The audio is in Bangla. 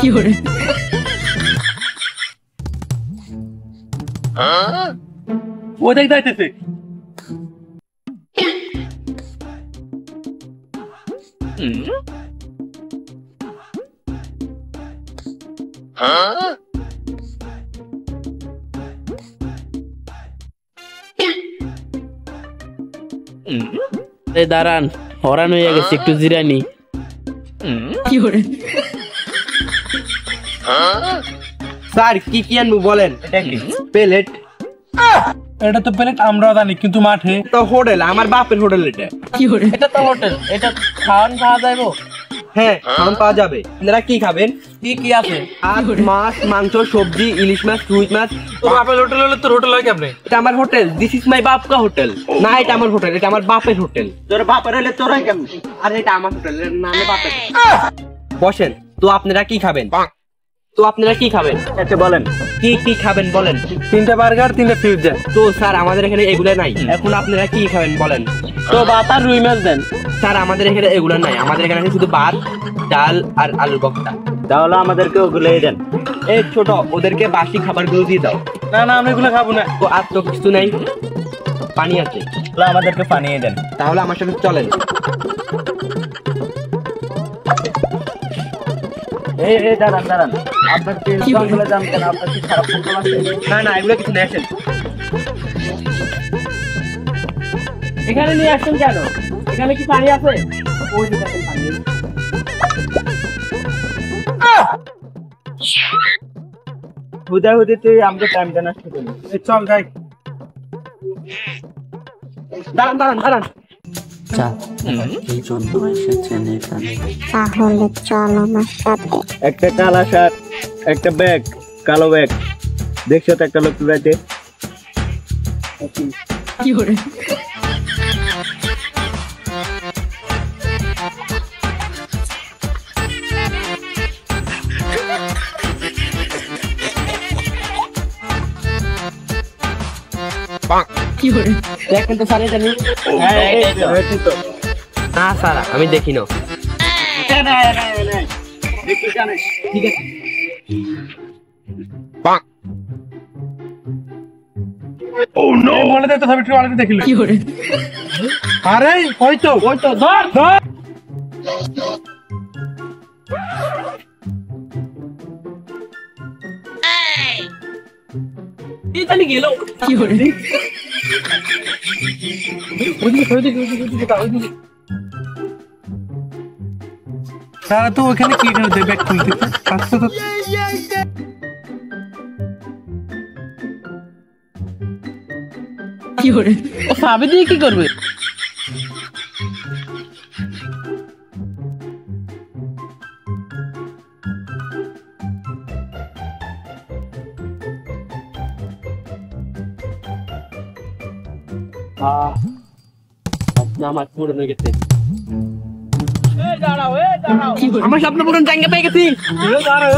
কি করে ও দেখ যাইতেছে দাঁড়ান হরান হয়ে গেছে একটু জিরানি কি করে স্যার কি কি আনবো বলেন প্লেট এটা তো প্লেট আমরাও জানি কিন্তু মাঠে তো হোটেল আমার বাপের হোটেল এটা কি করে এটা তো হোটেল এটা খাওয়ান খাওয়া যাইবো হ্যাঁ খাওয়ান পাওয়া যাবে আপনারা কি খাবেন কি কি আছে আর মাছ মাংস সবজি ইলিশ মাছ রুই মাছ তো বাপের হোটেল হলে তোর হোটেল হয় কেমনে এটা আমার হোটেল দিস ইজ মাই বাপ কা হোটেল না এটা আমার হোটেল এটা আমার বাপের হোটেল তোর বাপের হলে তোর হয় কেমন আর এটা আমার হোটেল এর নামে বাপের বসেন তো আপনারা কি খাবেন তো আপনারা কি খাবেন আচ্ছা বলেন কি কি খাবেন বলেন 3টা বার্গার 3টা পিৎজা তো স্যার আমাদের এখানে এগুলা নাই এখন আপনারা কি খাবেন বলেন তো ভাত আর রুই মাছ দেন স্যার আমাদের এখানে এগুলা নাই আমাদের এখানে আছে শুধু ভাত ডাল আর আলুর ভর্তা তাহলে আমাদেরকে ওগুলোই দেন এই ছোট ওদেরকে বাসি খাবারগুলো দিয়ে দাও না না আমরা এগুলো খাবো না তো আর তো কিছু নাই পানি আছে তাহলে আমাদেরকে পানিয়ে দেন তাহলে আমার সাথে চলেন এই দাঁড়ান দাঁড়ান আপনার কি বলে জান কেন আপনার কি খারাপ ফোন আছে না না এগুলো কিছু নেই আসেন এখানে নিয়ে আসছেন কেন এখানে কি পানি আছে ওই যে দেখেন পানি হুদা হুদি তুই আমাকে টাইমটা নষ্ট করলি চল যাই দাঁড়ান দাঁড়ান দাঁড়ান এই জন্য এসেছেন এখানে তাহলে চল আমার সাথে একটা কালা শার্ট একটা ব্যাগ কালো ব্যাগ দেখছো তো একটা লোক রাইতে কি করে কি করে দেখেন তো স্যার এটা নেই না স্যার আমি দেখি না ঠিক আছে ও নো বলে দে তো সব একটু আলাদা দেখিল কি করে আরে ওই তো ধর ধর ইতালি গেল কি করে তারা তো ওখানে কি করে দেবে ব্যাগ খুলতে আসতে তো কি করে ও সাবে দিয়ে কি করবে আমার পুরো হয়ে গেছে এই দাঁড়াও কি করে আমার স্বপ্ন পূরণ জায়গা পেয়ে গেছি দাঁড়া